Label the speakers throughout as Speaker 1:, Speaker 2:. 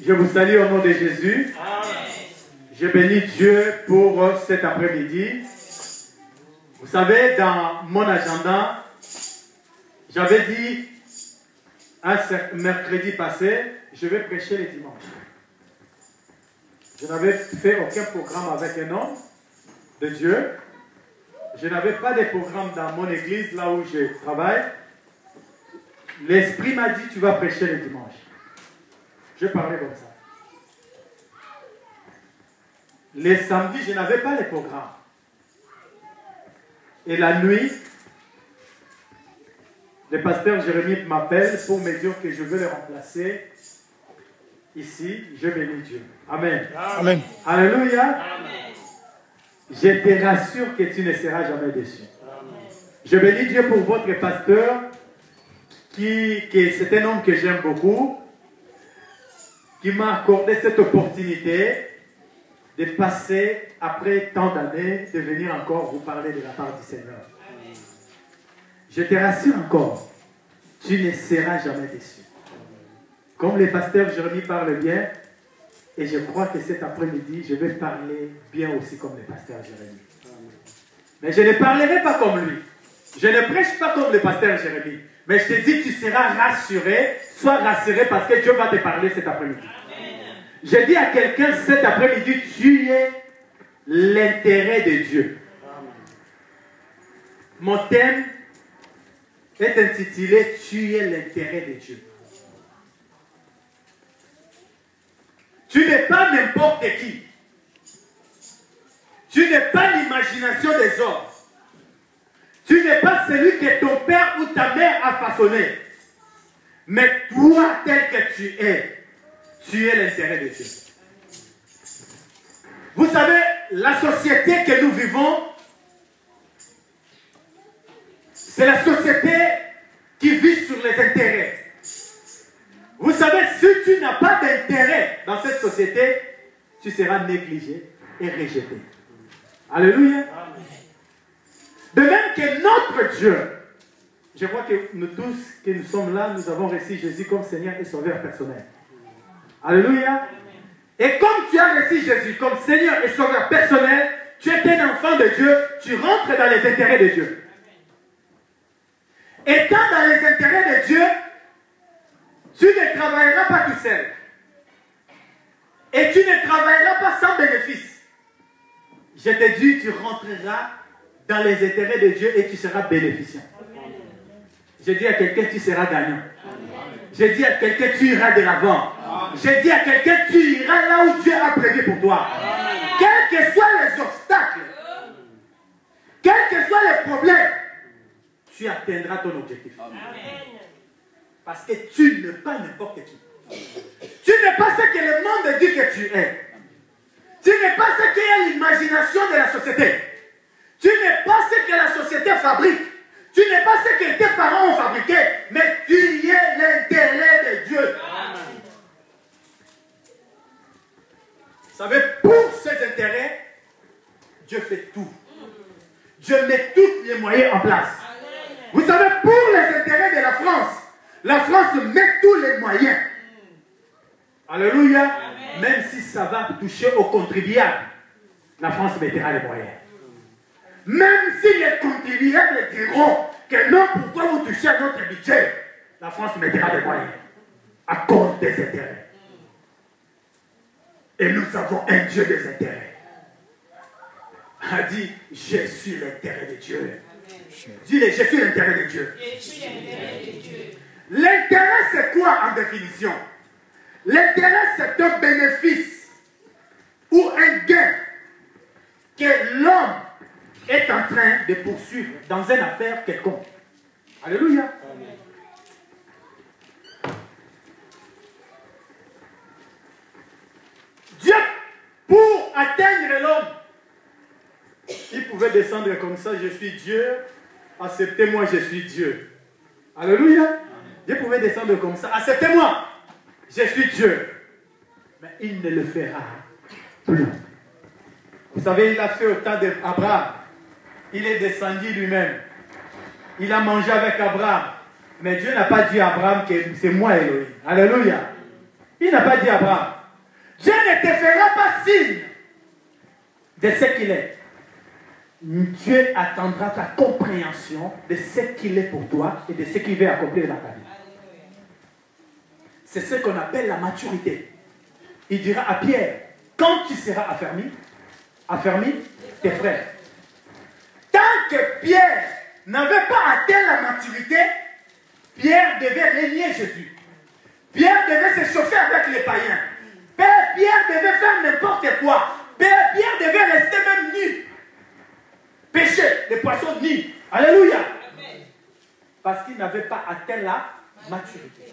Speaker 1: Je vous salue au nom de Jésus. Amen. Je bénis Dieu pour cet après-midi. Vous savez, dans mon agenda, j'avais dit un mercredi passé, je vais prêcher les dimanches. Je n'avais fait aucun programme avec un homme de Dieu. Je n'avais pas de programme dans mon église, là où je travaille. L'Esprit m'a dit, tu vas prêcher les dimanches. Je parlais comme ça. Les samedis, je n'avais pas de programme. Et la nuit, le pasteur Jérémie m'appelle pour me dire que je veux le remplacer ici. Je bénis Dieu. Amen.
Speaker 2: Amen.
Speaker 1: Alléluia. Amen. Je te rassure que tu ne seras jamais déçu. Amen. Je bénis Dieu pour votre pasteur, qui c'est un homme que j'aime beaucoup, qui m'a accordé cette opportunité de passer, après tant d'années, de venir encore vous parler de la part du Seigneur. Amen. Je te rassure encore, tu ne seras jamais déçu. Comme le pasteur Jérémie parle bien, et je crois que cet après-midi, je vais parler bien aussi comme le pasteur Jérémie. Mais je ne parlerai pas comme lui. Je ne prêche pas comme le pasteur Jérémie. Mais je te dis, tu seras rassuré, sois rassuré parce que Dieu va te parler cet après-midi. Je dis à quelqu'un cet après-midi, tu es l'intérêt de Dieu. Mon thème est intitulé « Tu es l'intérêt de Dieu ». Tu n'es pas n'importe qui. Tu n'es pas l'imagination des hommes. Tu n'es pas celui que ton père ou ta mère a façonné. Mais toi, tel que tu es l'intérêt de Dieu. Vous savez, la société que nous vivons, c'est la société qui vit sur les intérêts. Vous savez, si tu n'as pas d'intérêt dans cette société, tu seras négligé et rejeté. Alléluia. De même que notre Dieu, je crois que nous tous, que nous sommes là, nous avons reçu Jésus comme Seigneur et Sauveur personnel. Alléluia. Et comme tu as reçu Jésus comme Seigneur et Sauveur personnel, tu es un enfant de Dieu, tu rentres dans les intérêts de Dieu. Étant dans les intérêts de Dieu, tu ne travailleras pas tout seul. Et tu ne travailleras pas sans bénéfice. Je te dis, tu rentreras dans les intérêts de Dieu et tu seras bénéficiant. Je dis à quelqu'un, tu seras gagnant. Je dis à quelqu'un, tu iras de l'avant. Je dis à quelqu'un, tu iras là où Dieu a prévu pour toi. Quels que soient les obstacles, quels que soient les problèmes, tu atteindras ton objectif. Parce que tu n'es pas n'importe qui. Tu n'es pas ce que le monde dit que tu es. Tu n'es pas ce qui est l'imagination de la société. Tu n'es pas ce que la société fabrique. Tu n'es pas ce que tes parents ont fabriqué. Mais tu es l'intérêt de Dieu. Amen. Vous savez, pour ces intérêts, Dieu fait tout. Dieu met tous les moyens en place. Vous savez, pour les intérêts de la France met tous les moyens. Alléluia. Amen. Même si ça va toucher aux contribuables, la France mettra les moyens. Même si les contribuables diront que non, pourquoi vous touchez à notre budget, la France mettra des moyens à cause des intérêts. Et nous avons un Dieu des intérêts. A dit, je suis l'intérêt de Dieu. Dis-le, je suis l'intérêt de Dieu. L'intérêt, c'est quoi en définition? L'intérêt, c'est un bénéfice ou un gain que l'homme est en train de poursuivre dans une affaire quelconque. Alléluia. Amen. Dieu, pour atteindre l'homme, il pouvait descendre comme ça, je suis Dieu, acceptez-moi, je suis Dieu. Alléluia. Amen. Dieu pouvait descendre comme ça, acceptez-moi, je suis Dieu. Mais il ne le fera plus. Vous savez, il a fait au temps d'Abraham. Il est descendu lui-même. Il a mangé avec Abraham. Mais Dieu n'a pas dit à Abraham que c'est moi Elohim. Alléluia. Il n'a pas dit à Abraham, Dieu ne te fera pas signe de ce qu'il est. Dieu attendra ta compréhension de ce qu'il est pour toi et de ce qu'il veut accomplir dans ta vie. C'est ce qu'on appelle la maturité. Il dira à Pierre, quand tu seras affermi tes frères. Tant que Pierre n'avait pas atteint la maturité, Pierre devait régner Jésus. Pierre devait se chauffer avec les païens. Pierre devait faire n'importe quoi. Pierre devait rester même nu. Pêcher les poissons nus. Alléluia. Amen. Parce qu'il n'avait pas atteint la maturité.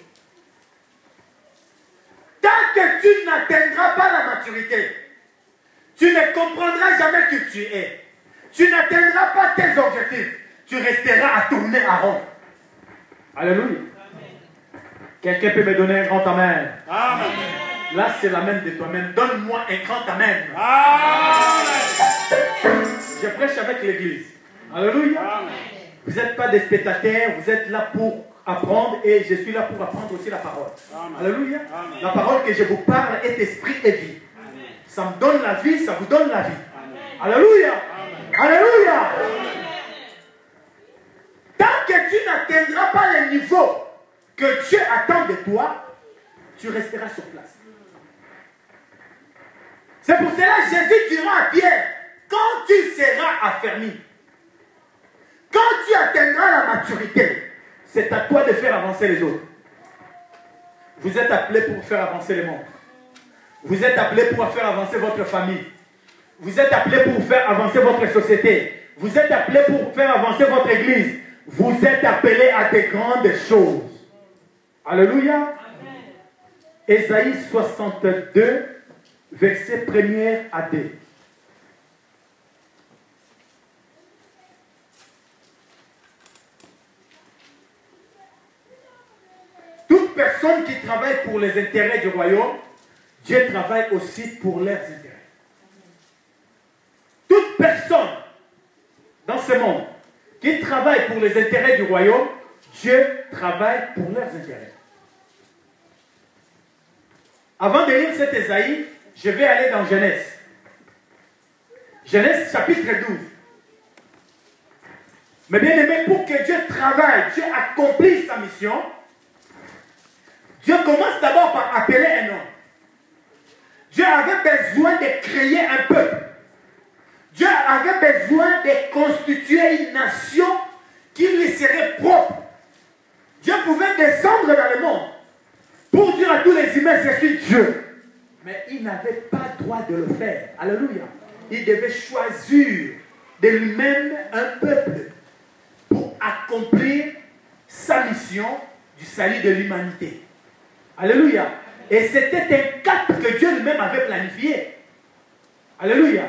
Speaker 1: Tant que tu n'atteindras pas la maturité, tu ne comprendras jamais qui tu es. Tu n'atteindras pas tes objectifs. Tu resteras à tourner à rond. Alléluia. Quelqu'un peut me donner un grand amen. Amen. Là, c'est l'amen de toi-même. Donne-moi un grand amen. Amen. Je prêche avec l'église. Alléluia. Amen. Vous n'êtes pas des spectateurs, vous êtes là pour apprendre et je suis là pour apprendre aussi la parole. Amen. Alléluia. Amen. La parole que je vous parle est esprit et vie. Amen. Ça me donne la vie, ça vous donne la vie. Amen. Alléluia. Amen. Alléluia. Amen. Tant que tu n'atteindras pas le niveau que Dieu attend de toi, tu resteras sur place. C'est pour cela que Jésus dira à Pierre, quand tu seras affermi, quand tu atteindras la maturité, c'est à toi de faire avancer les autres. Vous êtes appelés pour faire avancer le monde. Vous êtes appelés pour faire avancer votre famille. Vous êtes appelés pour faire avancer votre société. Vous êtes appelés pour faire avancer votre église. Vous êtes appelés à de grandes choses. Alléluia. Amen. Ésaïe 62, verset 1er à 2. Toute personne qui travaille pour les intérêts du royaume, Dieu travaille aussi pour leurs intérêts. Toute personne dans ce monde qui travaille pour les intérêts du royaume, Dieu travaille pour leurs intérêts. Avant de lire cet Ésaïe, je vais aller dans Genèse. Genèse chapitre 12. Mais bien aimé, pour que Dieu travaille, Dieu accomplisse sa mission, Dieu commence d'abord par appeler un homme. Dieu avait besoin de créer un peuple. Dieu avait besoin de constituer une nation qui lui serait propre. Dieu pouvait descendre dans le monde pour dire à tous les humains, je suis Dieu. Mais il n'avait pas le droit de le faire. Alléluia. Il devait choisir de lui-même un peuple pour accomplir sa mission du salut de l'humanité. Alléluia. Et c'était un cap que Dieu lui-même avait planifié. Alléluia.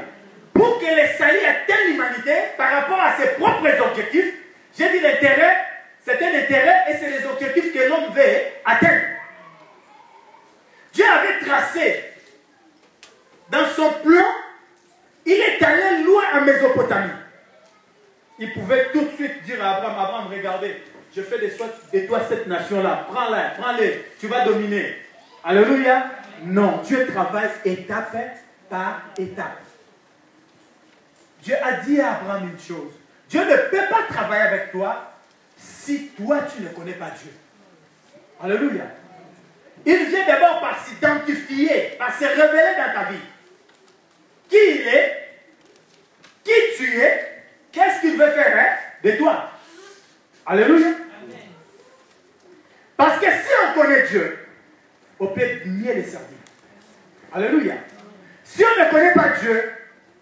Speaker 1: Pour que le salut atteigne l'humanité par rapport à ses propres objectifs, j'ai dit l'intérêt, c'est un intérêt et c'est les objectifs que l'homme veut atteindre. Dieu avait tracé dans son plan, il est allé loin en Mésopotamie. Il pouvait tout de suite dire à Abraham, Abraham, regardez, je fais de toi cette nation-là, prends-la, prends-les, tu vas dominer. Alléluia. Non, Dieu travaille étape par étape. Dieu a dit à Abraham une chose. Dieu ne peut pas travailler avec toi si toi tu ne connais pas Dieu. Alléluia. Il vient d'abord par s'identifier, par se révéler dans ta vie. Qui il est, qui tu es, qu'est-ce qu'il veut faire de toi. Alléluia. Amen. Parce que si on connaît Dieu, on peut mieux le servir. Alléluia. Si on ne connaît pas Dieu,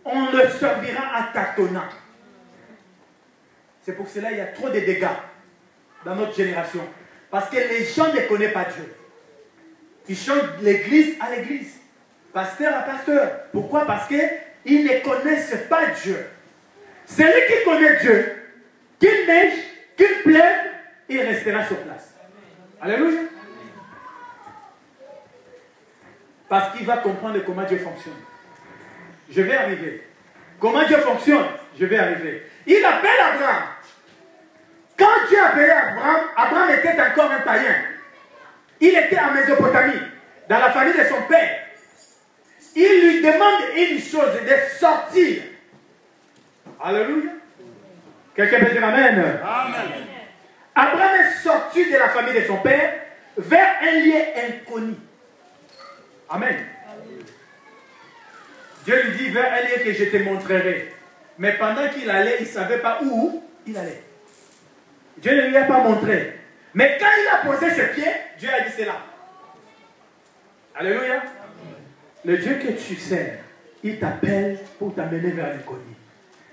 Speaker 1: on le servira à tâtonnant. C'est pour cela qu'il y a trop de dégâts dans notre génération. Parce que les gens ne connaissent pas Dieu. Ils changent l'église à l'église. Pasteur à pasteur. Pourquoi? Parce qu'ils ne connaissent pas Dieu. Celui qui connaît Dieu, qu'il neige, qu'il pleuve, il restera sur place. Alléluia. Parce qu'il va comprendre comment Dieu fonctionne. Je vais arriver. Comment Dieu fonctionne? Je vais arriver. Il appelle Abraham. Quand Dieu appelait Abraham, Abraham était encore un païen. Il était en Mésopotamie. dans la famille de son père, il lui demande une chose, de sortir. Alléluia. Quelqu'un peut dire Amen. Amen. Abraham est sorti de la famille de son père vers un lieu inconnu. Amen. Dieu lui dit vers un lieu que je te montrerai. Mais pendant qu'il allait, il ne savait pas où il allait. Dieu ne lui a pas montré. Mais quand il a posé ses pieds, Dieu a dit c'est là. Alléluia. Le Dieu que tu sers, il t'appelle pour t'amener vers l'inconnu.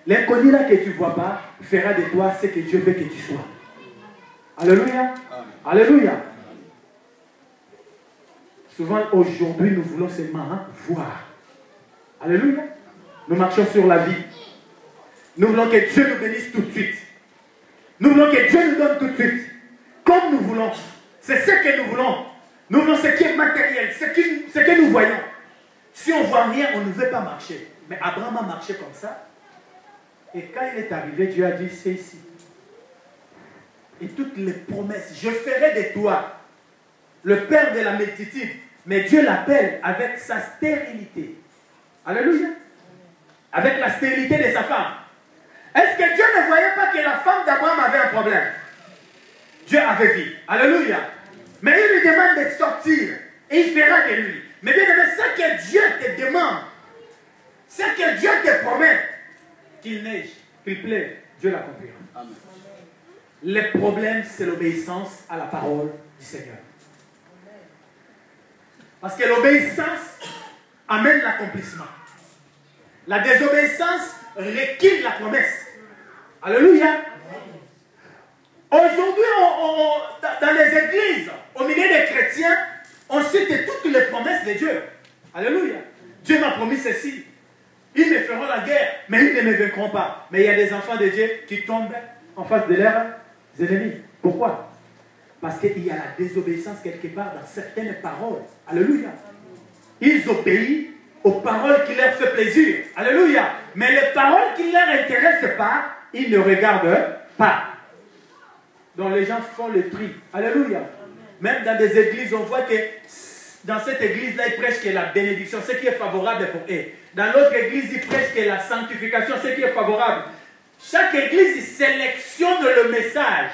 Speaker 1: L'inconnu là que tu ne vois pas fera de toi ce que Dieu veut que tu sois. Alléluia. Alléluia. Souvent aujourd'hui nous voulons seulement voir. Alléluia. Nous marchons sur la vie. Nous voulons que Dieu nous bénisse tout de suite. Nous voulons que Dieu nous donne tout de suite. Comme nous voulons. C'est ce que nous voulons. Nous voulons ce qui est matériel, ce que nous voyons. Si on ne voit rien, on ne veut pas marcher. Mais Abraham a marché comme ça. Et quand il est arrivé, Dieu a dit, c'est ici. Et toutes les promesses, je ferai de toi le père de la multitude. Mais Dieu l'appelle avec sa stérilité. Alléluia. Avec la stérilité de sa femme. Est-ce que Dieu ne voyait pas que la femme d'Abraham avait un problème? Dieu avait vu. Alléluia. Mais il lui demande de sortir. Et il fera de lui. Mais bien aimé, ce que Dieu te demande, ce que Dieu te promet, qu'il neige, qu'il pleuve, Dieu l'accomplira. Le problème, c'est l'obéissance à la parole du Seigneur. Parce que l'obéissance amène l'accomplissement. La désobéissance recule la promesse. Alléluia. Aujourd'hui, dans les églises, au milieu des chrétiens, on cite toutes les promesses de Dieu. Alléluia. Dieu m'a promis ceci. Ils me feront la guerre, mais ils ne me vaincront pas. Mais il y a des enfants de Dieu qui tombent en face de leurs ennemis. Pourquoi? Parce qu'il y a la désobéissance quelque part dans certaines paroles. Alléluia. Ils obéissent aux paroles qui leur font plaisir. Alléluia. Mais les paroles qui ne leur intéressent pas, ils ne regardent pas. Donc les gens font le tri. Alléluia. Même dans des églises, on voit que dans cette église-là, ils prêchent que la bénédiction, ce qui est favorable pour eux. Dans l'autre église, ils prêchent que la sanctification, ce qui est favorable. Chaque église, il sélectionne le message.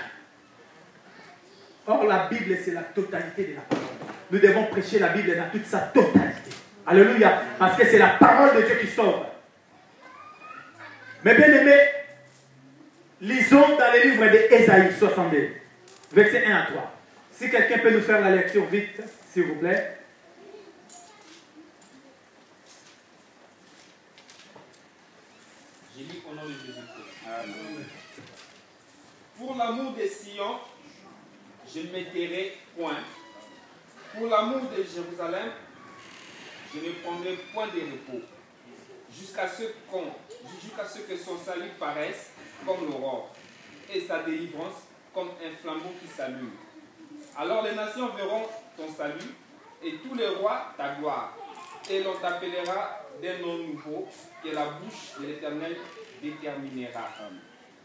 Speaker 1: Or, la Bible, c'est la totalité de la parole. Nous devons prêcher la Bible dans toute sa totalité. Alléluia. Parce que c'est la parole de Dieu qui sauve. Mais bien aimés, lisons dans le livre d'Ésaïe 62, versets 1 à 3. Si quelqu'un peut nous faire la lecture vite, s'il vous plaît.
Speaker 2: J'ai lu au nom de Jésus-Christ. Pour l'amour des Sion, je ne m'étairai point. Pour l'amour de Jérusalem, je ne prendrai point de repos. Jusqu'à ce que son salut paraisse comme l'aurore, et sa délivrance comme un flambeau qui s'allume. Alors les nations verront ton salut, et tous les rois ta gloire. Et l'on t'appellera d'un nom nouveau, que la bouche de l'Éternel déterminera.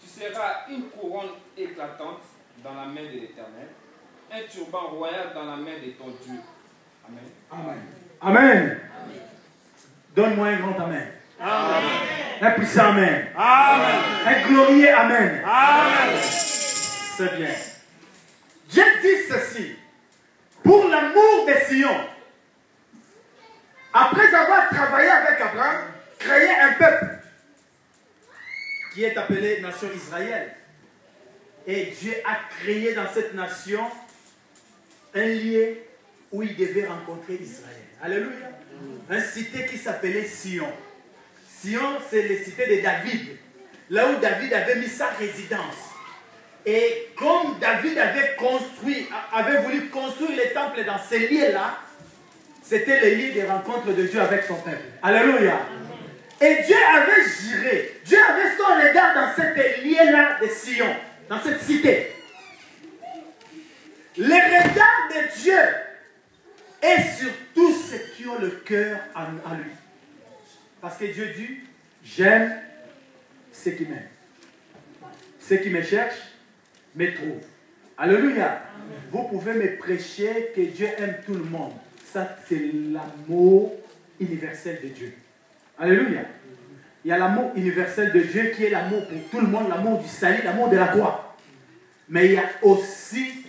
Speaker 2: Tu seras une couronne éclatante dans la main de l'Éternel, un turban royal dans la main de ton Dieu. Amen.
Speaker 1: Amen. Amen. Donne-moi un grand Amen. Amen. Un puissant Amen. Amen. Un glorieux Amen. Amen. C'est bien. Dieu dit ceci. Pour l'amour des Sion, après avoir travaillé avec Abraham, créé un peuple qui est appelé nation Israël. Et Dieu a créé dans cette nation un lieu où il devait rencontrer Israël. Alléluia. Un cité qui s'appelait Sion. Sion, c'est la cité de David. Là où David avait mis sa résidence. Et comme David avait voulu construire les temples dans ces lieux-là, c'était le lieu de rencontre de Dieu avec son peuple. Alléluia. Et Dieu avait juré. Dieu avait son regard dans cette lieu-là de Sion, dans cette cité. Le regard de Dieu est sur tous ceux qui ont le cœur en lui. Parce que Dieu dit, j'aime ceux qui m'aiment. Ceux qui me cherchent, me trouvent. Alléluia. Vous pouvez me prêcher que Dieu aime tout le monde. Ça, c'est l'amour universel de Dieu. Alléluia. Il y a l'amour universel de Dieu qui est l'amour pour tout le monde, l'amour du salut, l'amour de la croix. Mais il y a aussi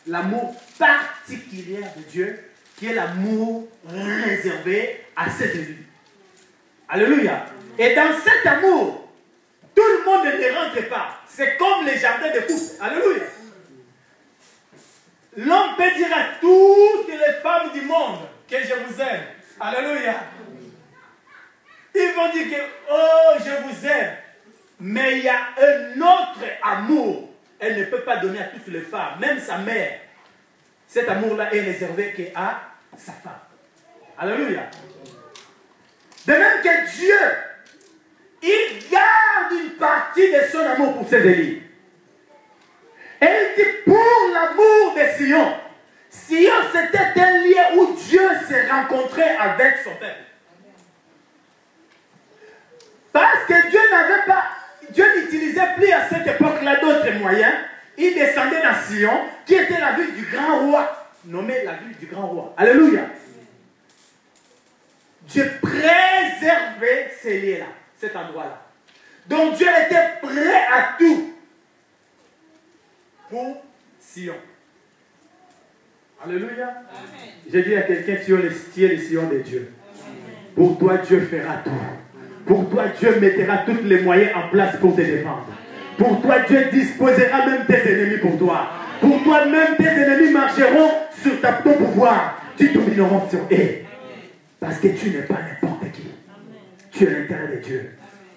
Speaker 1: l'amour particulier de Dieu qui est l'amour réservé à ses élus. Alléluia. Et dans cet amour, tout le monde ne rentre pas. C'est comme les jardins de couple. Alléluia. L'homme peut dire à toutes les femmes du monde que je vous aime. Alléluia. Ils vont dire que, oh, je vous aime. Mais il y a un autre amour. Elle ne peut pas donner à toutes les femmes, même sa mère. Cet amour-là est réservé qu'à sa femme. Alléluia. De même que Dieu, il garde une partie de son amour pour ses élus. Et il dit, pour l'amour de Sion. Sion, c'était un lieu où Dieu s'est rencontré avec son peuple. Parce que Dieu n'utilisait plus à cette époque-là d'autres moyens. Il descendait dans Sion, qui était la ville du grand roi, nommée la ville du grand roi. Alléluia. Dieu préservait ces lieux-là, cet endroit-là. Donc Dieu était prêt à tout pour Sion. Alléluia. Amen. J'ai dit à quelqu'un, tu es le Sion de Dieu. Amen. Pour toi, Dieu fera tout. Pour toi, Dieu mettra tous les moyens en place pour te défendre. Pour toi, Dieu disposera même tes ennemis pour toi. Pour toi, même tes ennemis marcheront sur ton pouvoir. Tu domineras sur eux. Parce que tu n'es pas n'importe qui. Tu es l'intérêt de Dieu.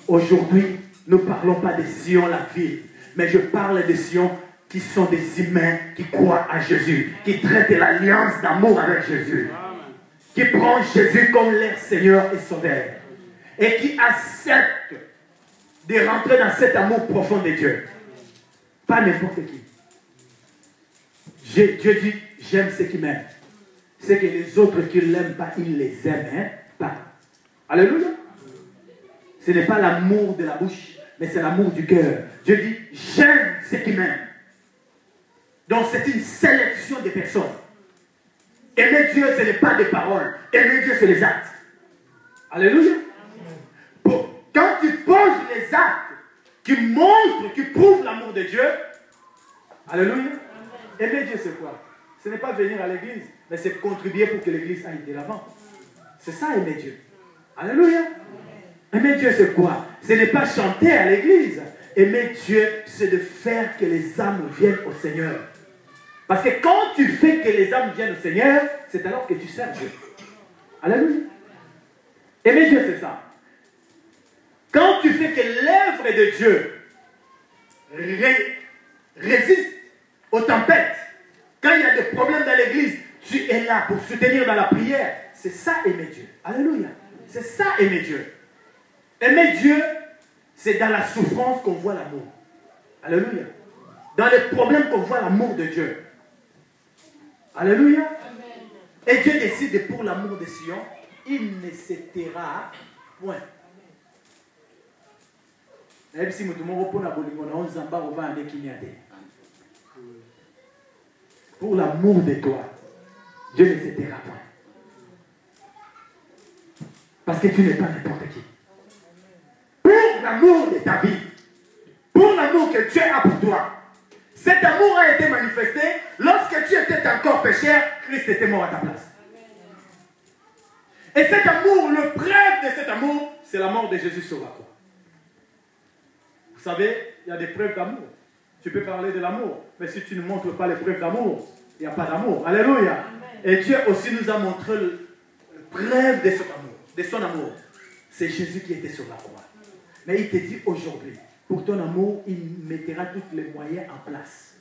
Speaker 1: Aujourd'hui, nous ne parlons pas de Sion, la ville. Mais je parle de Sion qui sont des humains qui croient à Jésus. Qui traitent l'alliance d'amour avec Jésus. Qui prennent Jésus comme leur Seigneur et Sauveur. Et qui acceptent de rentrer dans cet amour profond de Dieu. Pas n'importe qui. Dieu dit, j'aime ceux qui m'aiment. C'est que les autres qui ne l'aiment pas, ils les aiment, hein? Pas. Alléluia. Ce n'est pas l'amour de la bouche, mais c'est l'amour du cœur. Dieu dit, j'aime ceux qui m'aiment. Donc c'est une sélection de personnes. Aimer Dieu, ce n'est pas des paroles. Aimer Dieu, c'est les actes. Alléluia. Quand tu poses les actes qui montrent, qui prouvent l'amour de Dieu, alléluia. Aimer Dieu, c'est quoi? Ce n'est pas venir à l'église, mais c'est contribuer pour que l'église aille de l'avant. C'est ça, aimer Dieu. Alléluia. Aimer Dieu, c'est quoi? Ce n'est pas chanter à l'église. Aimer Dieu, c'est de faire que les âmes viennent au Seigneur. Parce que quand tu fais que les âmes viennent au Seigneur, c'est alors que tu sers Dieu. Alléluia. Aimer Dieu, c'est ça. Quand tu fais que l'œuvre de Dieu résiste aux tempêtes, quand il y a des problèmes dans l'église, tu es là pour soutenir dans la prière. C'est ça aimer Dieu. Alléluia. C'est ça aimer Dieu. Aimer Dieu, c'est dans la souffrance qu'on voit l'amour. Alléluia. Dans les problèmes qu'on voit l'amour de Dieu. Alléluia. Et Dieu décide pour l'amour de Sion, il ne se taira point. Pour l'amour de toi, Dieu ne se taira point. Parce que tu n'es pas n'importe qui. Pour l'amour de ta vie, pour l'amour que Dieu a pour toi, cet amour a été manifesté lorsque tu étais encore pécheur, Christ était mort à ta place. Et cet amour, le preuve de cet amour, c'est la mort de Jésus sur la croix. Vous savez, il y a des preuves d'amour. Tu peux parler de l'amour, mais si tu ne montres pas les preuves d'amour, il n'y a pas d'amour. Alléluia. Amen. Et Dieu aussi nous a montré la preuve de cet amour, de son amour. C'est Jésus qui était sur la croix. Mais il te dit aujourd'hui, pour ton amour, il mettra tous les moyens en place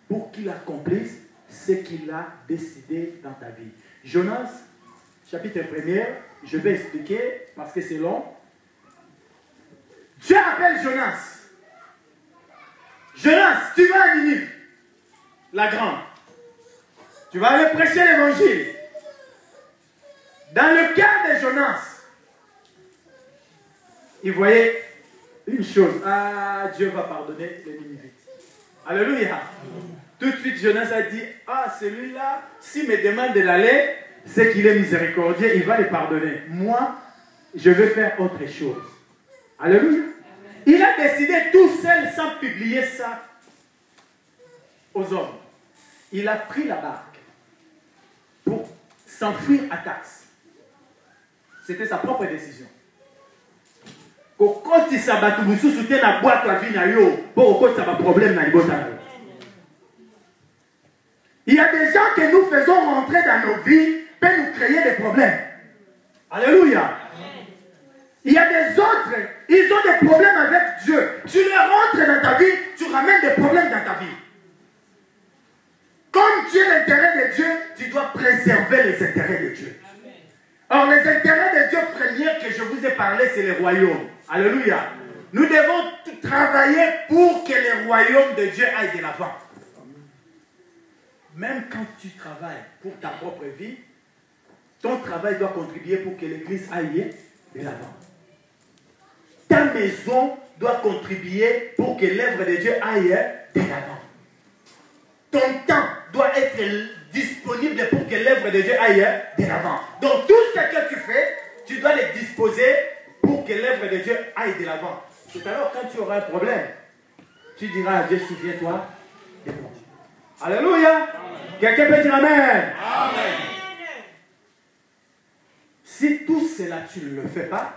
Speaker 1: pour qu'il accomplisse ce qu'il a décidé dans ta vie. Jonas, chapitre 1er, je vais expliquer parce que c'est long. Dieu appelle Jonas. Jonas, tu vas à Ninive, la grande. Tu vas aller prêcher l'évangile. Dans le cas de Jonas, il voyait une chose. Ah, Dieu va pardonner les Ninivites. Alléluia. Tout de suite, Jonas a dit, ah, celui-là, s'il me demande de l'aller, c'est qu'il est miséricordieux, il va les pardonner. Moi, je vais faire autre chose. Alléluia. Il a décidé tout seul, sans publier ça aux hommes. Il a pris la barque pour s'enfuir à Taxe. C'était sa propre décision. Quand il s'abat, il soutient la boîte la vie, pour que ça va problème dans les. Il y a des gens que nous faisons rentrer dans nos vies pour nous créer des problèmes. Alléluia. Il y a des autres, ils ont des problèmes avec Dieu. Tu les rentres dans ta vie, tu ramènes des problèmes dans ta vie. Comme tu es l'intérêt de Dieu, tu dois préserver les intérêts de Dieu. Or, les intérêts de Dieu premiers que je vous ai parlé, c'est les royaumes. Alléluia. Nous devons travailler pour que les royaumes de Dieu aillent de l'avant. Même quand tu travailles pour ta propre vie, ton travail doit contribuer pour que l'Église aille de l'avant. Ta maison doit contribuer pour que l'œuvre de Dieu aille de l'avant. Ton temps doit être disponible pour que l'œuvre de Dieu aille de l'avant. Donc tout ce que tu fais, tu dois le disposer pour que l'œuvre de Dieu aille de l'avant. Tout à l'heure, quand tu auras un problème, tu diras à Dieu, souviens-toi de moi. Alléluia. Quelqu'un peut dire Amen. Amen. Si tout cela, tu ne le fais pas,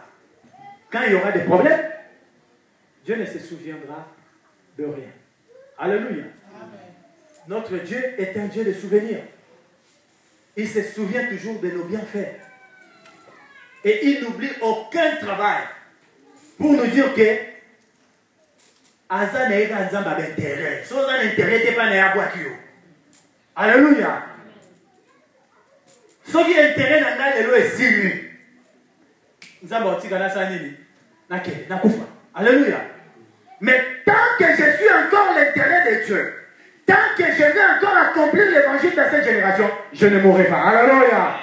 Speaker 1: quand il y aura des problèmes, Dieu ne se souviendra de rien. Alléluia. Amen. Notre Dieu est un Dieu de souvenirs. Il se souvient toujours de nos bienfaits. Et il n'oublie aucun travail pour nous dire que Aza n'est pas un intérêt. Si on a intérêt, tu n'es pas un bois. Alléluia. Ce qui est intérêt dans le lot est signé. Nous avons dit que alléluia. Mais tant que je suis encore l'intérêt de Dieu, tant que je vais encore accomplir l'évangile dans cette génération, je ne mourrai pas. Alléluia.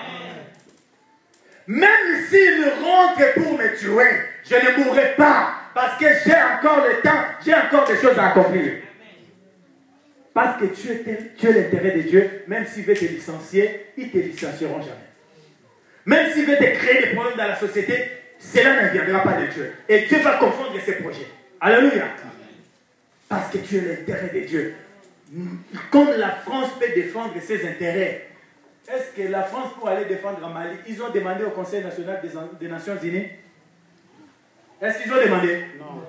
Speaker 1: Même s'il rentre pour me tuer, je ne mourrai pas. Parce que j'ai encore le temps, j'ai encore des choses à accomplir. Parce que tu es l'intérêt de Dieu, même s'il veut te licencier, ils ne te licencieront jamais. Même s'il veut te créer des problèmes dans la société, cela ne viendra pas de Dieu. Et Dieu va confondre ses projets. Alléluia. Parce que tu es l'intérêt de Dieu. Comme la France peut défendre ses intérêts, est-ce que la France pour aller défendre Mali, ils ont demandé au Conseil national des Nations Unies? Est-ce qu'ils ont demandé? Non.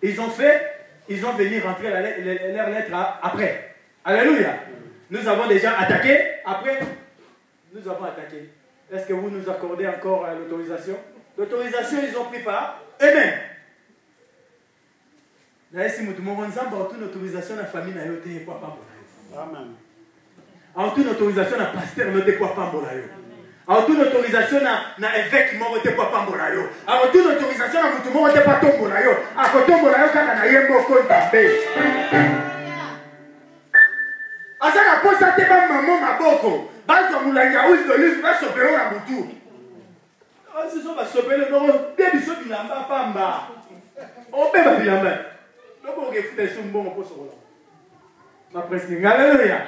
Speaker 1: Ils ont fait, ils ont venu rentrer leur lettre après. Alléluia. Nous avons déjà attaqué, après, nous avons attaqué. Est-ce que vous nous accordez encore l'autorisation? L'autorisation, ils ont pris par eux-mêmes. D'ailleurs, si nous avons une autorisation dans la famille, nous avons pas. Amen. En toute autorisation, na pasteur ne te quoi pas mbolayo. En toute autorisation, na évêque mo te quoi pas mbolayo. En toute autorisation, na mutu mo te pas tombolayo. A ko tombolayo kaka na yembo ko ntambe. Asa na posa te ba maman maboko. Bazo mulanya uzi de lui va sopero na mutu. Oh si so ba sopero no debiso bilamba pamba. O be ba bilamba. Loko ke futa so mbongo po so. Ma presse, alléluia.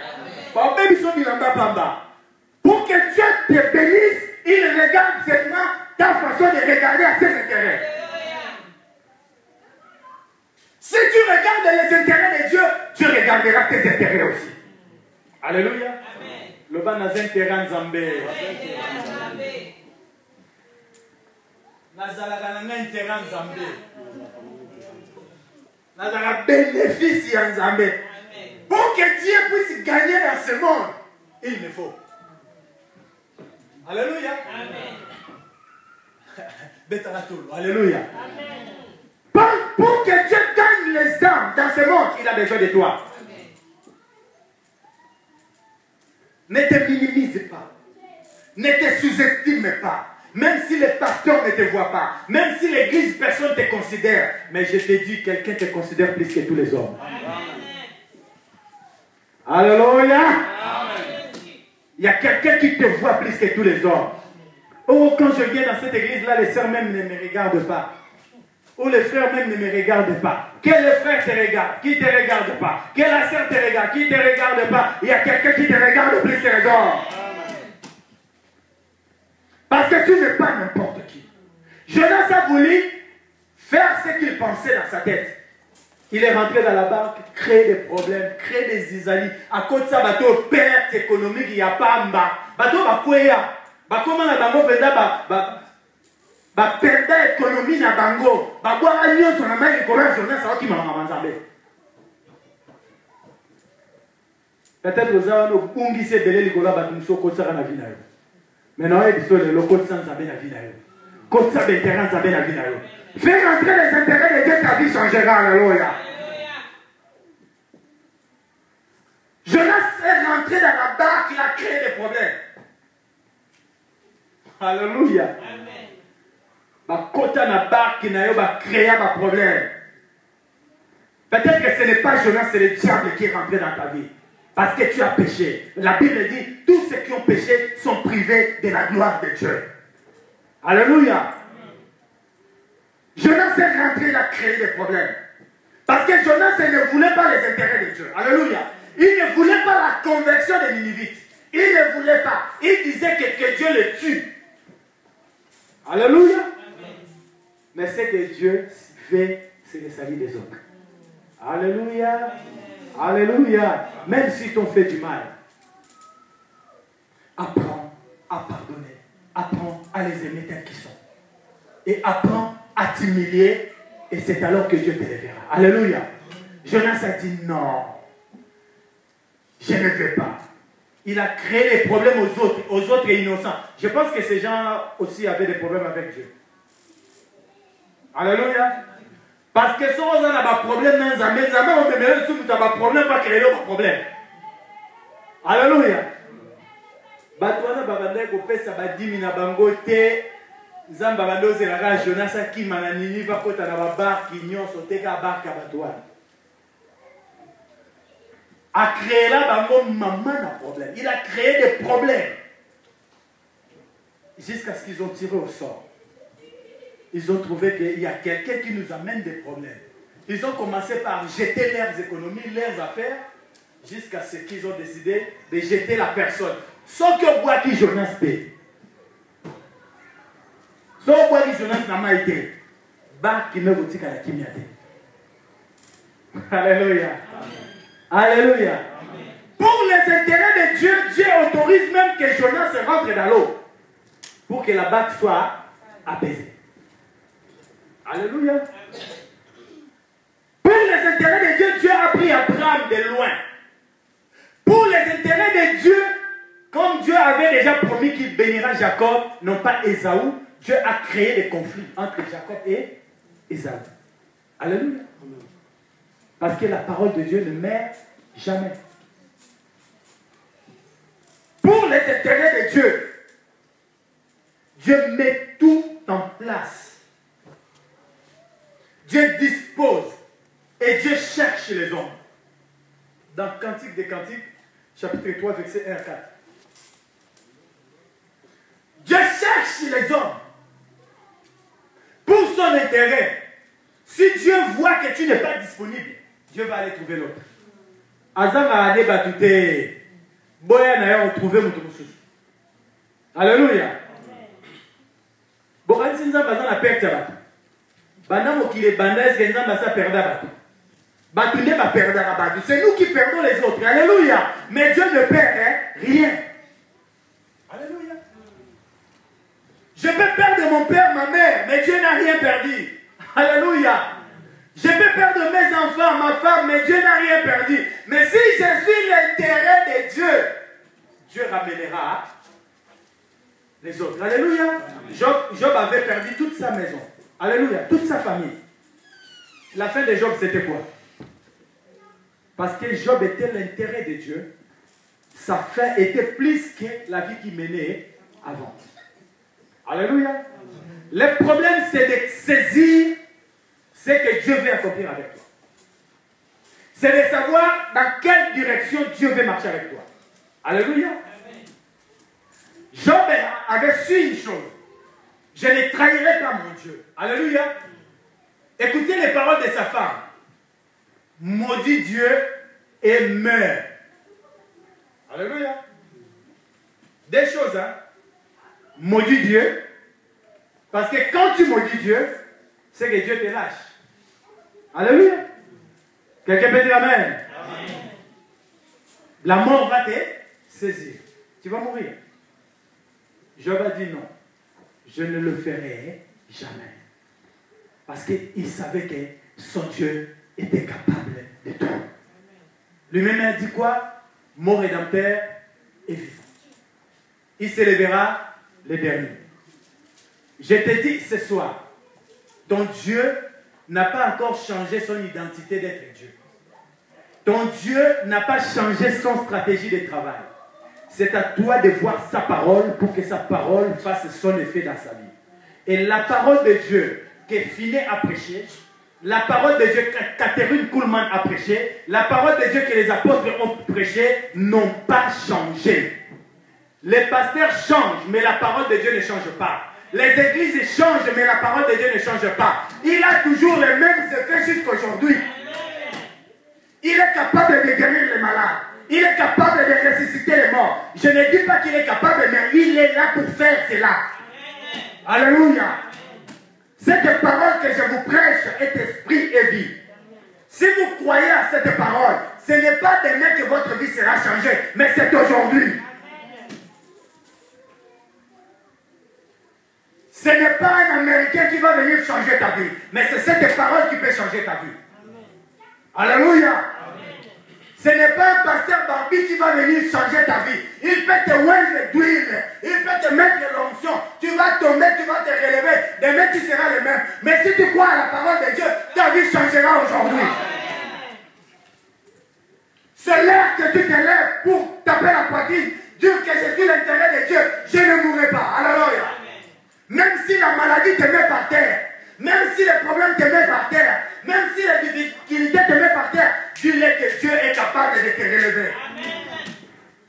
Speaker 1: Pour que Dieu te bénisse, il regarde seulement ta façon de regarder à ses intérêts. Si tu regardes les intérêts de Dieu, tu regarderas tes intérêts aussi. Alléluia. Le ban a intérêt Nzambé. Nazalaka nanga intérêt Nzambé. Nazalaka bénéfice ya Nzambé. Pour que Dieu puisse gagner dans ce monde, il me faut. Alléluia. Amen. Alléluia. Amen. Pour que Dieu gagne les âmes dans ce monde, il a besoin de toi. Amen. Ne te minimise pas. Ne te sous-estime pas. Même si les pasteurs ne te voient pas. Même si l'église, personne ne te considère. Mais je te dis, quelqu'un te considère plus que tous les hommes. Amen. Alléluia. Il y a quelqu'un qui te voit plus que tous les hommes. Oh, quand je viens dans cette église-là, les sœurs même ne me regardent pas. Ou les frères même ne me regardent pas. Que le frère te regarde, qui ne te regarde pas. Que la sœur te regarde, qui ne te regarde pas. Il y a quelqu'un qui te regarde plus que les hommes. que tu n'es pas n'importe qui. Jonas a voulu faire ce qu'il pensait dans sa tête. Il est rentré dans la barque, créer des problèmes, créer des isalies. À cause de ça, bateau perte économique, il n'y a pas de bateau bakwea. Comment la bango perdre économie na bango. Baboa agnon son amai et comment Jonas a qui m'a manzabé. Peut-être que ça, nous bungi se belé likola batumso kotsa na vie na yo. Mais non, il faut le kotsa nzabé na vie na yo. Kotsa d'intérêt nzabé na vie na yo. Fais rentrer les intérêts de Dieu, ta vie changera. Alléluia. Jonas est rentré dans la barque, il a créé des problèmes. Alléluia. Amen. Kota na barque na yo ba créer un problème. Peut-être que ce n'est pas Jonas, c'est le diable qui est rentré dans ta vie. Parce que tu as péché. La Bible dit, tous ceux qui ont péché sont privés de la gloire de Dieu. Alléluia. Jonas est rentré, il a créé des problèmes. Parce que Jonas ne voulait pas les intérêts de Dieu. Alléluia. Il ne voulait pas la conversion des Ninivites. Il ne voulait pas. Il disait que Dieu le tue. Alléluia. Amen. Mais ce que Dieu fait, c'est le salut des autres. Alléluia. Amen. Alléluia. Même si t'ont fait du mal, apprends à pardonner. Apprends à les aimer tels qu'ils sont. Et apprends à t'humilier. Et c'est alors que Dieu te lèvera. Alléluia. Jonas a dit non. Je ne veux pas. Il a créé des problèmes aux autres innocents. Je pense que ces gens aussi avaient des problèmes avec Dieu. Alléluia. Parce que si on a des problèmes dans les amis, on peut mettre sur des problèmes, pas créer des problèmes. Alléluia. Batouana babandé ko pesa badimi na bangote zamba bandoze la Jonas qui mananini va kota na babarki nyonso teka barka batouana. A créé là maman un problème. Il a créé des problèmes. Jusqu'à ce qu'ils ont tiré au sort. Ils ont trouvé qu'il y a quelqu'un qui nous amène des problèmes. Ils ont commencé par jeter leurs économies, leurs affaires, jusqu'à ce qu'ils ont décidé de jeter la personne. Sauf que bois qui Jonas paie. Sauf bois qui Jonas n'a pas été. Bah qui me boutique à la kimiate. Alléluia. Alléluia. Amen. Pour les intérêts de Dieu, Dieu autorise même que Jonas rentre dans l'eau. Pour que la barque soit apaisée. Alléluia. Amen. Pour les intérêts de Dieu, Dieu a pris Abraham de loin. Pour les intérêts de Dieu, comme Dieu avait déjà promis qu'il bénira Jacob, non pas Ésaü, Dieu a créé des conflits entre Jacob et Ésaü. Alléluia. Amen. Parce que la parole de Dieu ne meurt jamais. Pour les intérêts de Dieu, Dieu met tout en place. Dieu dispose et Dieu cherche les hommes. Dans Cantique des Cantiques, chapitre 3, verset 1 à 4. Dieu cherche les hommes pour son intérêt. Si Dieu voit que tu n'es pas disponible, Dieu va aller trouver l'autre. Azanga ade batute. Boya na ya retrouver mutu mususu. Alléluia. Bon, quand Nzamba bazana perte batu. Bana mokile banda est-ce que Nzamba sa perda batu. Batu ne ba perdra batu. C'est nous qui perdons les autres. Alléluia. Mais Dieu ne perd rien. Alléluia. Je peux perdre mon père, ma mère, mais Dieu n'a rien perdu. Alléluia. Je peux perdre mes enfants, ma femme, mais Dieu n'a rien perdu. Mais si je suis l'intérêt de Dieu, Dieu ramènera les autres. Alléluia. Job avait perdu toute sa maison. Alléluia. Toute sa famille. La fin de Job, c'était quoi? Parce que Job était l'intérêt de Dieu. Sa fin était plus que la vie qu'il menait avant. Alléluia. Le problème, c'est de saisir ce que Dieu veut accomplir avec toi. C'est de savoir dans quelle direction Dieu veut marcher avec toi. Alléluia. Amen. Job avait su une chose. Je ne trahirai pas mon Dieu. Alléluia. Écoutez les paroles de sa femme. Maudit Dieu et meurt. Alléluia. Des choses, hein. maudis Dieu. Parce que quand tu maudis Dieu, c'est que Dieu te lâche. Alléluia. Quelqu'un peut dire Amen. Amen. La mort va te saisir. Tu vas mourir. Job a dit non. Je ne le ferai jamais. Parce qu'il savait que son Dieu était capable de tout. Lui-même a dit quoi? Mon rédempteur est vivant. Il s'élèvera le dernier. Je te dis ce soir, ton Dieu n'a pas encore changé son identité d'être Dieu. Ton Dieu n'a pas changé son stratégie de travail. C'est à toi de voir sa parole pour que sa parole fasse son effet dans sa vie. Et la parole de Dieu que Finet a prêché, la parole de Dieu que Catherine Kuhlman a prêché, la parole de Dieu que les apôtres ont prêché n'ont pas changé. Les pasteurs changent, mais la parole de Dieu ne change pas. Les églises changent, mais la parole de Dieu ne change pas. Il a toujours les mêmes effets jusqu'aujourd'hui. Il est capable de guérir les malades. Il est capable de ressusciter les morts. Je ne dis pas qu'il est capable, mais il est là pour faire cela. Alléluia. Cette parole que je vous prêche est esprit et vie. Si vous croyez à cette parole, ce n'est pas demain que votre vie sera changée, mais c'est aujourd'hui. Ce n'est pas un Américain qui va venir changer ta vie, mais c'est cette parole qui peut changer ta vie. Alléluia. Ce n'est pas un pasteur Bambi qui va venir changer ta vie. Il peut te oindre d'huile. Il peut te mettre l'onction. Tu vas tomber, tu vas te relever. Demain, tu seras le même. Mais si tu crois à la parole de Dieu, ta vie changera aujourd'hui. C'est l'heure que tu te lèves pour taper la poitrine. Dire que je suis l'intérêt de Dieu. Je ne mourrai pas. Alléluia. Même si la maladie te met par terre. Même si les problèmes te mettent par terre, même si les difficultés te mettent par terre, dis-le que Dieu est capable de te relever. Amen.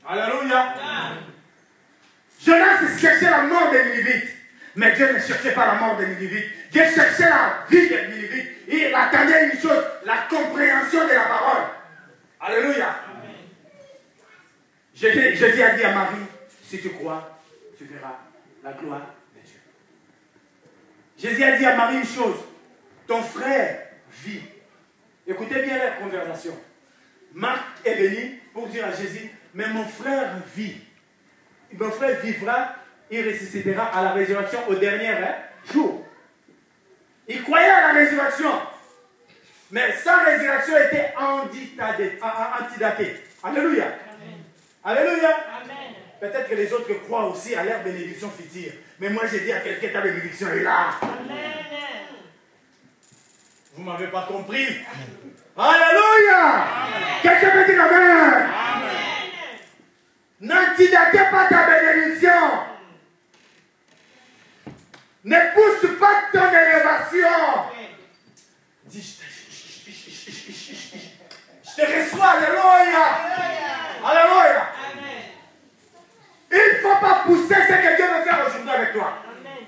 Speaker 1: Alléluia. Jonas cherchait la mort de Ninive, mais Dieu ne cherchait pas la mort de Ninive. Dieu cherchait la vie de Ninive. Il attendait une chose, la compréhension de la parole. Alléluia. Jésus a dit à Marie, si tu crois, tu verras la gloire. Jésus a dit à Marie une chose, ton frère vit. Écoutez bien leur conversation. Marc est venu pour dire à Jésus, mais mon frère vit. Mon frère vivra, il ressuscitera à la résurrection au dernier jour. Il croyait à la résurrection, mais sa résurrection était antidatée. Alléluia. Amen. Alléluia. Amen. Peut-être que les autres croient aussi à leur bénédiction future. Mais moi, j'ai dit à quelqu'un, ta bénédiction est là. Amen. Vous ne m'avez pas compris. Alléluia. Quelqu'un peut dire Amen. N'antidatez pas ta bénédiction. Ne pousse pas ton élévation. Dis, je te reçois. Alléluia. Alléluia. Il ne faut pas pousser ce que Dieu veut faire aujourd'hui avec toi. Amen.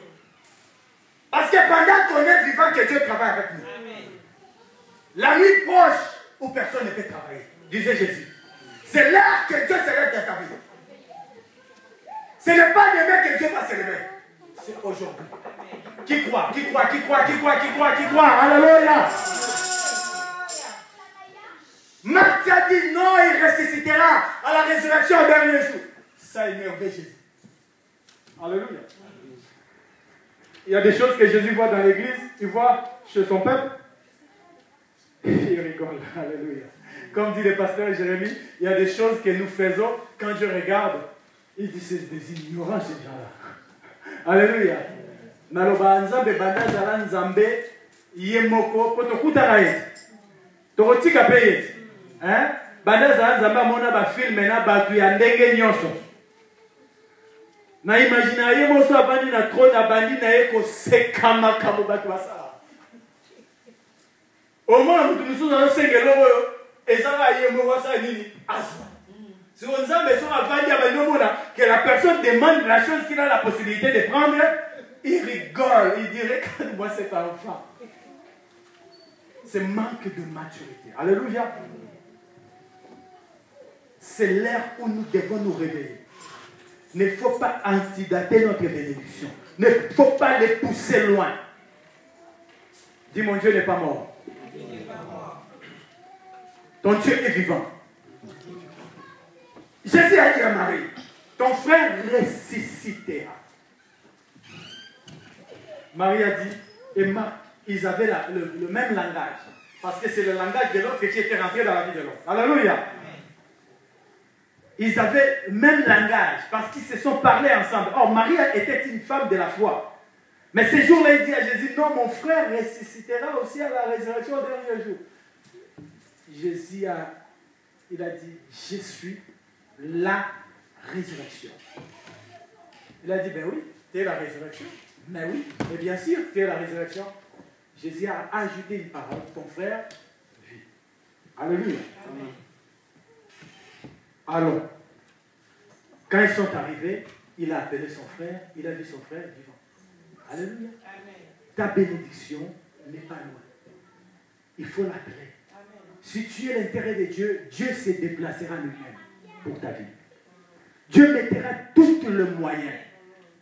Speaker 1: Parce que pendant qu'on est vivant, que Dieu travaille avec nous. Amen. La nuit proche où personne ne peut travailler, disait Jésus. C'est là que Dieu se lève dans ta vie. Ce n'est pas demain que Dieu va se lever. C'est aujourd'hui. Qui croit, qui croit, qui croit, qui croit, qui croit, qui croit. Alléluia. Marc a dit non, il ressuscitera à la résurrection au dernier jour. Ça émerveille Jésus. Alléluia. Il y a des choses que Jésus voit dans l'église, il voit chez son peuple. Il rigole. Alléluia. Comme dit le pasteur Jérémie, il y a des choses que nous faisons, quand Dieu regarde, il dit c'est des ignorants ces gens-là. Alléluia. Naloba nzambe banda zala nzambe yemoko potokutaka yeti. Tokotika pe yeti. Hein? Banda zala nzambe amona ba film na batu ya ndenge nyonso. Na imagina ye moso abandi na trône abandi na ye ko sekama kamo batu basala. Omona mutu mususu azosengela oyo ezala ye mo wasa nini azwa. Si on Nzambe sont abandi abandi omona que la personne demande la chose qu'il a la possibilité de prendre, il rigole, il dirait que moi c'est un enfant. C'est manque de maturité. Alléluia. C'est l'heure où nous devons nous réveiller. Il ne faut pas antidater notre bénédiction. Il ne faut pas les pousser loin. Dis, mon Dieu n'est pas mort. Ton Dieu est vivant. Jésus a dit à Marie, ton frère ressuscitera. Marie a dit, et Marc, ils avaient le même langage. Parce que c'est le langage de l'autre qui était rentré dans la vie de l'autre. Alléluia. Ils avaient le même langage parce qu'ils se sont parlé ensemble. Or, Marie était une femme de la foi. Mais ce jour-là, il dit à Jésus, non, mon frère ressuscitera aussi à la résurrection au dernier jour. Jésus il a dit, je suis la résurrection. Il a dit, ben oui, tu es la résurrection. Mais oui, mais bien sûr, tu es la résurrection. Jésus a ajouté une parole, ton frère vit. Alléluia. Amen. Alors, quand ils sont arrivés, il a appelé son frère, il a vu son frère vivant. Alléluia. Amen. Ta bénédiction n'est pas loin. Il faut l'appeler. Si tu es l'intérêt de Dieu, Dieu se déplacera lui-même pour ta vie. Dieu mettra tous les moyens.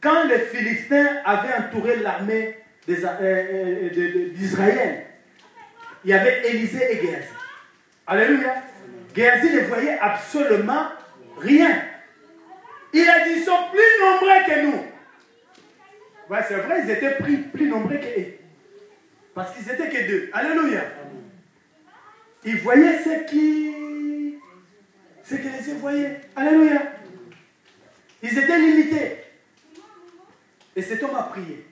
Speaker 1: Quand les Philistins avaient entouré l'armée d'Israël, il y avait Élisée et Géasi. Alléluia. Géasi ne voyait absolument rien. Il a dit, ils sont plus nombreux que nous. Ouais, c'est vrai, ils étaient plus nombreux qu'eux. Parce qu'ils n'étaient que deux. Alléluia. Ils voyaient ce que les yeux voyaient. Alléluia. Ils étaient limités. Et cet homme a prié.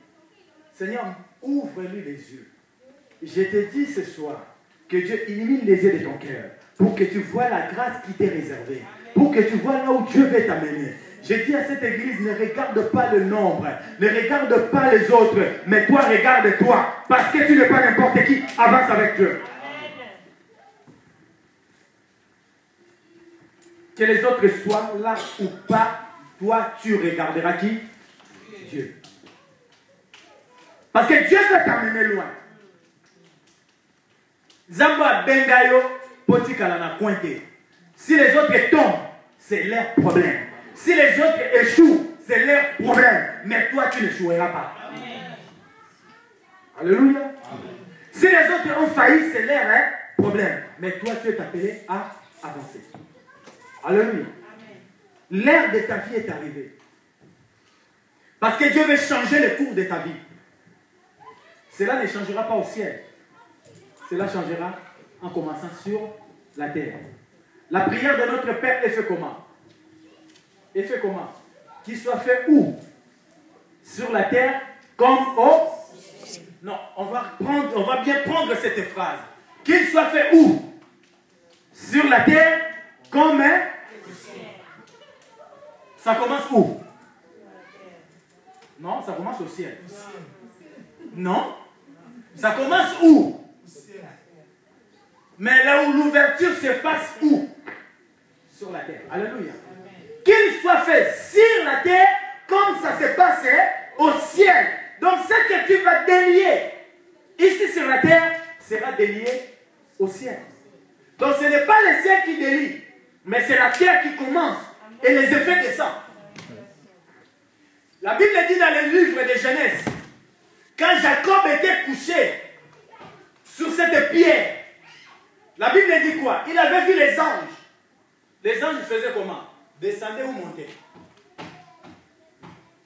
Speaker 1: Seigneur, ouvre-lui les yeux. Je te dis ce soir que Dieu illumine les yeux de ton cœur pour que tu vois la grâce qui t'est réservée, pour que tu vois là où Dieu veut t'amener. Je dis à cette église, ne regarde pas le nombre, ne regarde pas les autres, mais toi, regarde-toi, parce que tu n'es pas n'importe qui, avance avec Dieu. Que les autres soient là ou pas, toi, tu regarderas qui? Dieu. Parce que Dieu veut t'amener loin. Zamba Bengayo, Potikala na Pointé. Si les autres tombent, c'est leur problème. Si les autres échouent, c'est leur problème. Mais toi, tu n'échoueras pas. Amen. Alléluia. Amen. Si les autres ont failli, c'est leur problème. Mais toi, tu es appelé à avancer. Alléluia. L'ère de ta vie est arrivée. Parce que Dieu veut changer le cours de ta vie. Cela ne changera pas au ciel. Cela changera en commençant sur la terre. La prière de notre Père est faite comment? Est fait comment? Qu'il soit fait où? Sur la terre comme au... Non, on va bien prendre cette phrase. Qu'il soit fait où? Sur la terre comme... Ça commence où? Non, ça commence au ciel. Non. Ça commence où? Mais là où l'ouverture se passe où? Sur la terre. Alléluia. Qu'il soit fait sur la terre comme ça se passe au ciel. Donc ce que tu vas délier ici sur la terre sera délié au ciel. Donc ce n'est pas le ciel qui délie, mais c'est la terre qui commence et les effets descendent. La Bible dit dans le livre de Genèse, quand Jacob était couché sur cette pierre, la Bible dit quoi? Il avait vu les anges. Les anges faisaient comment? Descendaient ou montaient?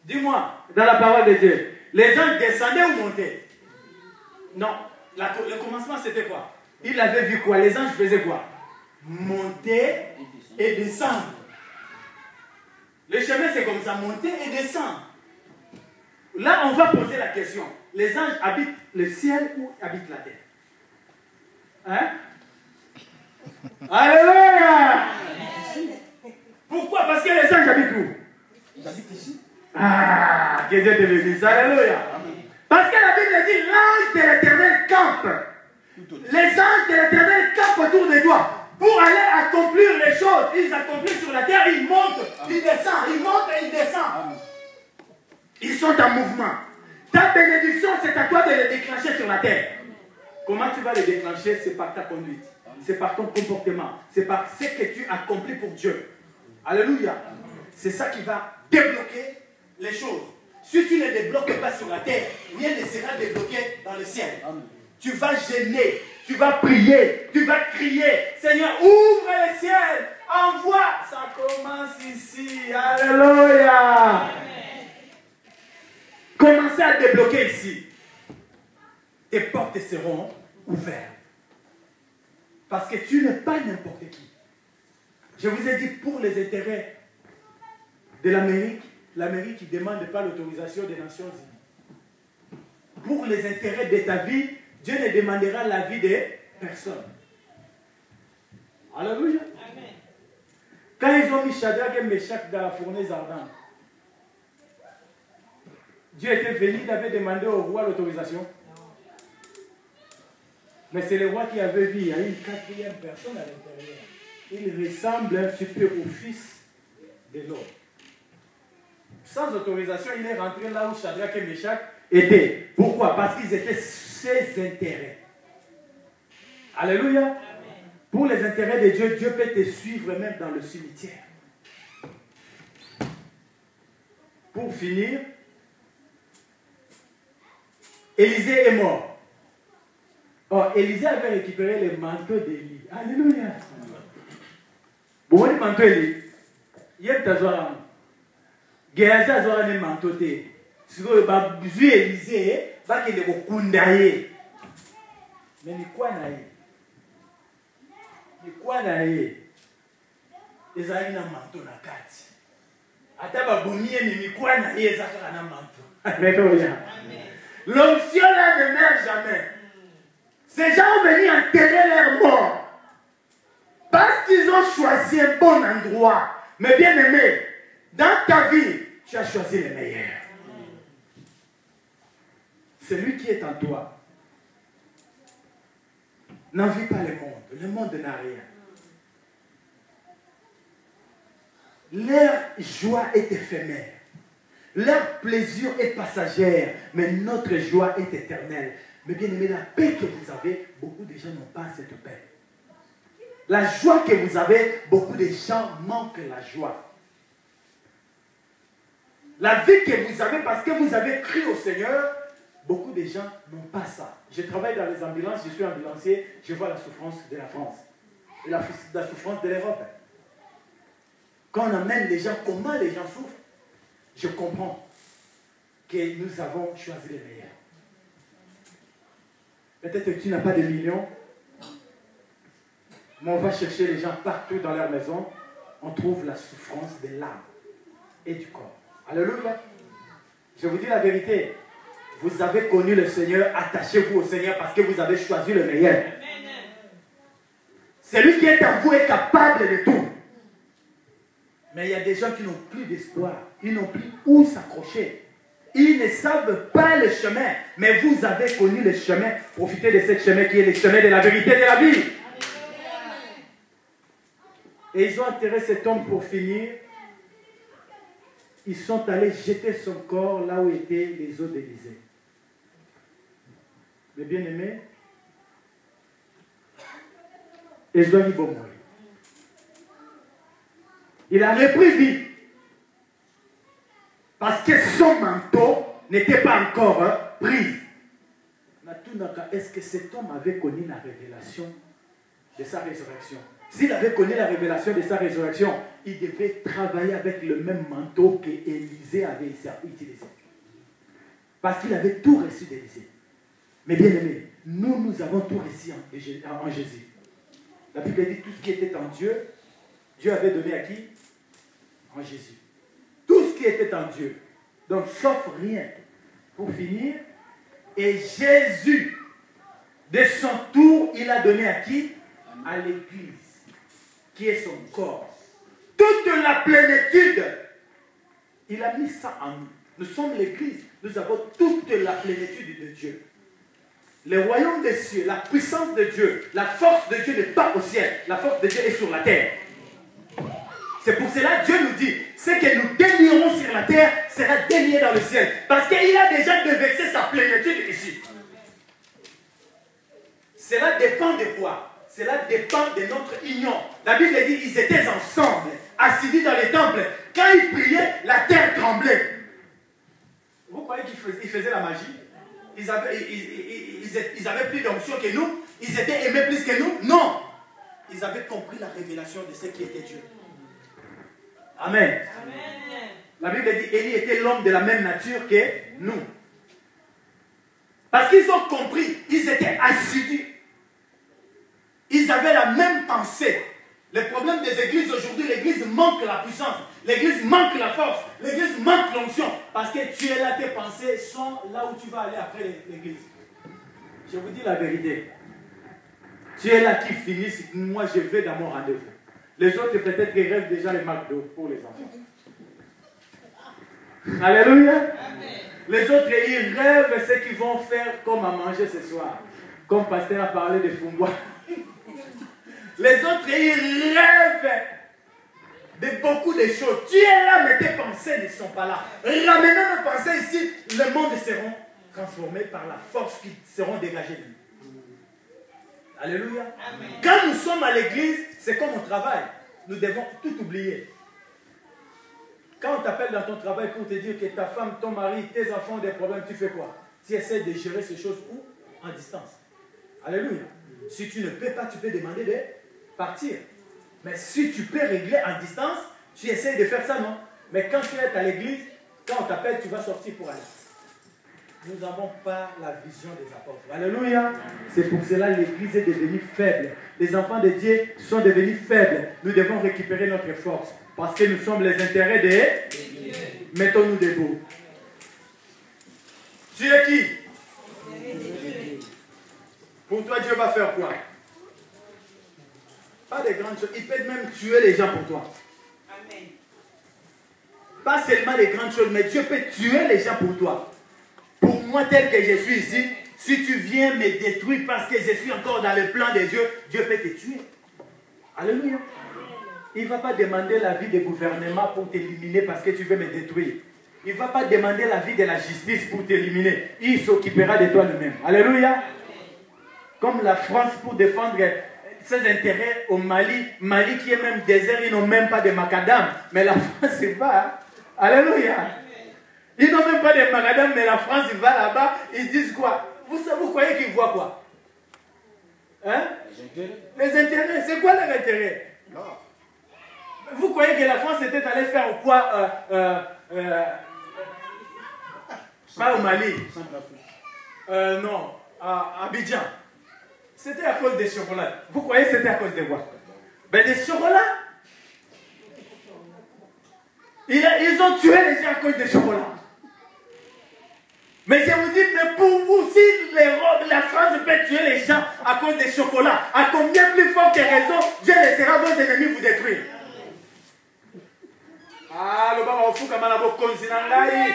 Speaker 1: Dis-moi, dans la parole de Dieu, les anges descendaient ou montaient? Non, le commencement c'était quoi? Il avait vu quoi? Les anges faisaient quoi? Monter et descendre. Le chemin c'est comme ça, monter et descendre. Là on va poser la question. Les anges habitent le ciel ou habitent la terre? Hein? Alléluia! Pourquoi? Parce que les anges habitent où? Ils habitent ici. Ah, que Dieu te bénisse. Alléluia. Parce que la Bible dit l'ange de l'Éternel campe. Les anges de l'Éternel campent autour de toi pour aller accomplir les choses. Ils accomplissent sur la terre, ils montent, ils descendent, ils montent et ils descendent. Ils sont en mouvement. Ta bénédiction, c'est à toi de les déclencher sur la terre. Comment tu vas les déclencher? C'est par ta conduite. C'est par ton comportement. C'est par ce que tu accomplis pour Dieu. Alléluia. C'est ça qui va débloquer les choses. Si tu ne débloques pas sur la terre, rien ne sera débloqué dans le ciel. Amen. Tu vas gêner, tu vas prier, tu vas crier. Seigneur, ouvre le ciel, envoie. Ça commence ici. Alléluia. Amen. Commencez à débloquer ici. Tes portes seront ouvertes. Parce que tu n'es pas n'importe qui. Je vous ai dit, pour les intérêts de l'Amérique ne demande pas l'autorisation des Nations Unies. Pour les intérêts de ta vie, Dieu ne demandera l'avis de personne. Alléluia. Amen. Quand ils ont mis Shadrach et Meshach dans la fournaise ardente, Dieu était venu, il avait demandé au roi l'autorisation. Mais c'est le roi qui avait vu, il y a une quatrième personne à l'intérieur. Il ressemble un petit peu au fils de l'homme. Sans autorisation, il est rentré là où Shadrach et Meshach étaient. Pourquoi? Parce qu'ils étaient ses intérêts. Alléluia. Amen. Pour les intérêts de Dieu, Dieu peut te suivre même dans le cimetière. Pour finir, Élisée est mort. Oh, Élisée avait récupéré le manteau d'Élie. Alléluia. Bon, le manteau d'Élie. Il y a un Géasi a un manteau d'Élie. Si vous avez vu Élisée, il va qu'il est kundaye. Mais ni quoi naïe? Ni quoi naïe? Ils ont un manteau na kati. Ataba boumie ni quoi naïe? Ils ont un manteau. Alléluia. L'onction là ne meurt jamais. Ces gens ont venu enterrer leur mort. Parce qu'ils ont choisi un bon endroit. Mais bien aimé, dans ta vie, tu as choisi le meilleur. Celui qui est en toi. N'envie pas le monde. Le monde n'a rien. Leur joie est éphémère. Leur plaisir est passagère. Mais notre joie est éternelle. Mais bien aimé, la paix que vous avez, beaucoup de gens n'ont pas cette paix. La joie que vous avez, beaucoup de gens manquent la joie. La vie que vous avez, parce que vous avez cru au Seigneur, beaucoup de gens n'ont pas ça. Je travaille dans les ambulances, je suis ambulancier, je vois la souffrance de la France. Et la souffrance de l'Europe. Quand on amène les gens, comment les gens souffrent, je comprends que nous avons choisi les meilleurs. Peut-être que tu n'as pas de millions, mais on va chercher les gens partout dans leur maison. On trouve la souffrance de l'âme et du corps. Alléluia. Je vous dis la vérité. Vous avez connu le Seigneur, attachez-vous au Seigneur parce que vous avez choisi le meilleur. Celui qui est en vous est capable de tout. Mais il y a des gens qui n'ont plus d'espoir. Ils n'ont plus où s'accrocher. Ils ne savent pas le chemin. Mais vous avez connu le chemin. Profitez de ce chemin qui est le chemin de la vérité de la vie. Et ils ont enterré cet homme pour finir. Ils sont allés jeter son corps là où étaient les eaux d'Élysée. Mais bien aimé, ils ont dit bon mourir. Il a repris vie. Parce que son manteau n'était pas encore pris. Est-ce que cet homme avait connu la révélation de sa résurrection? S'il avait connu la révélation de sa résurrection, il devait travailler avec le même manteau qu'Élisée avait utilisé. Parce qu'il avait tout reçu d'Élisée. Mais bien aimé, nous avons tout reçu en Jésus. La Bible dit tout ce qui était en Dieu, Dieu avait donné à qui? En Jésus. Tout ce qui était en Dieu. Donc, sauf rien. Pour finir, et Jésus, de son tour, il a donné à qui? À l'Église, qui est son corps. Toute la plénitude, il a mis ça en nous. Nous sommes l'Église. Nous avons toute la plénitude de Dieu. Le royaume des cieux, la puissance de Dieu, la force de Dieu n'est pas au ciel. La force de Dieu est sur la terre. C'est pour cela que Dieu nous dit, ce que nous délierons sur la terre sera délié dans le ciel. Parce qu'il a déjà déversé sa plénitude ici. Cela dépend de quoi? Cela dépend de notre union. La Bible dit, ils étaient ensemble. assidus dans les temples. Quand ils priaient, la terre tremblait. Vous croyez qu'ils faisaient la magie? Ils avaient plus d'onction que nous? Ils étaient aimés plus que nous? Non! Ils avaient compris la révélation de ce qui était Dieu. Amen. Amen. La Bible dit Élie était l'homme de la même nature que nous. Parce qu'ils ont compris, ils étaient assidus. Ils avaient la même pensée. Le problème des églises aujourd'hui, l'église manque la puissance, l'église manque la force, l'église manque l'onction. Parce que tu es là, tes pensées sont là où tu vas aller après l'église. Je vous dis la vérité. Tu es là qui finit, moi je vais dans mon rendez-vous. Les autres peut-être qu'ils rêvent déjà les McDo pour les enfants. Alléluia. Amen. Les autres, ils rêvent ce qu'ils vont faire comme à manger ce soir. Comme pasteur a parlé de Fumbois. Les autres, ils rêvent de beaucoup de choses. Tu es là, mais tes pensées ne sont pas là. Ramenons nos pensées ici, le monde sera transformé par la force qui seront dégagées de nous. Alléluia. Amen. Quand nous sommes à l'église, c'est comme au travail. Nous devons tout oublier. Quand on t'appelle dans ton travail pour te dire que ta femme, ton mari, tes enfants ont des problèmes, tu fais quoi? Tu essaies de gérer ces choses où? En distance. Alléluia. Si tu ne peux pas, tu peux demander de partir. Mais si tu peux régler en distance, tu essaies de faire ça, non? Mais quand tu es à l'église, quand on t'appelle, tu vas sortir pour aller. Nous n'avons pas la vision des apôtres. Alléluia. C'est pour cela que l'église est devenue faible. Les enfants de Dieu sont devenus faibles. Nous devons récupérer notre force. Parce que nous sommes les intérêts des... Mettons-nous debout. Tu es qui? Pour toi, Dieu va faire quoi? Pas de grandes choses. Il peut même tuer les gens pour toi. Amen. Pas seulement les grandes choses, mais Dieu peut tuer les gens pour toi. Pour moi, tel que je suis ici, si tu viens me détruire parce que je suis encore dans le plan de Dieu, Dieu peut te tuer. Alléluia. Il ne va pas demander l'avis des gouvernements pour t'éliminer parce que tu veux me détruire. Il ne va pas demander l'avis de la justice pour t'éliminer. Il s'occupera de toi lui-même. Alléluia. Comme la France pour défendre ses intérêts au Mali. Mali qui est même désert, ils n'ont même pas de macadam. Mais la France va. Alléluia. Ils n'ont même pas de macadam, mais la France va là-bas. Ils disent quoi? Vous croyez qu'ils voient quoi? Hein? Les intérêts. C'est quoi leur intérêt? Non. Vous croyez que la France était allée faire quoi? Pas au Mali. Non, à Abidjan. C'était à cause des chocolats. Vous croyez que c'était à cause de quoi? Ben des chocolats. Ils ont tué les gens à cause des chocolats. Mais je vous dis, mais pour vous, si la France peut tuer les gens à cause des chocolats, à combien plus fort que raison, Dieu laissera vos ennemis vous détruire? Ah, le baba ofu kama na bokonzi na ngai.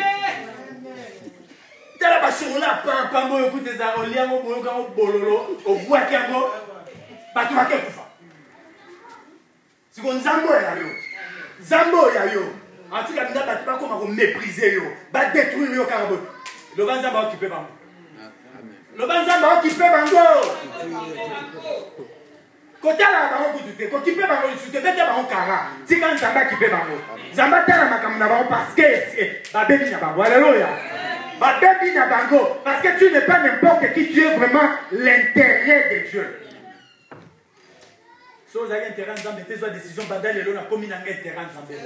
Speaker 1: Tala ba chocolat pambo écoute za oliango boyo ka bololo, obwa kiango. Batu bakekufa. Siko nzambo ya yo. Zambo ya yo. Antika binga batu bakoma ko mépriser yo, ba détruire yo karabo. Le banza ba occuper bango. Le banza ba occuper bango. Kotala bango kutuke, kokipe bango lisuke bete bango kara. Tika nzamba kipe bango. Nzamba tala makambo na bango parce que babebi na bango. Alléluia. Babebi na bango parce que tu n'es pas n'importe qui, tu es vraiment l'intérêt de Dieu. Si vous avez intérêt nzambe, tes décisions badal lelo na komi na intérêt nzambe.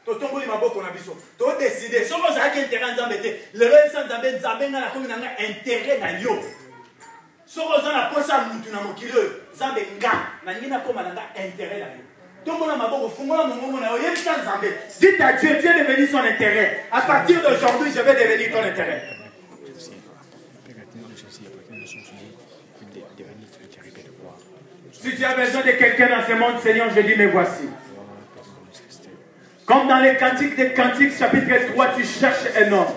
Speaker 1: Totongoli maboko na biso. To décider, si vous avez intérêt nzambe te, lelo nzambe nzambe na komi na intérêt na yo. Si vous avez posa mutu na mokilo, nzambe nga na ngina koma na intérêt na yo. Tomona maboko fungola mongongo na yo yebisa nzambe. Dites à Dieu, tu es devenu son intérêt. À partir d'aujourd'hui, je vais devenir ton intérêt. Si tu as besoin de quelqu'un dans ce monde, Seigneur, je dis, me voici. Comme dans les Cantiques des Cantiques, chapitre 3, tu cherches un homme.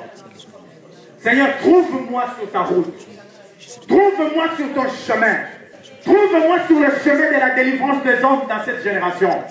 Speaker 1: Seigneur, trouve-moi sur ta route. Trouve-moi sur ton chemin. Trouve-moi sur le chemin de la délivrance des hommes dans cette génération.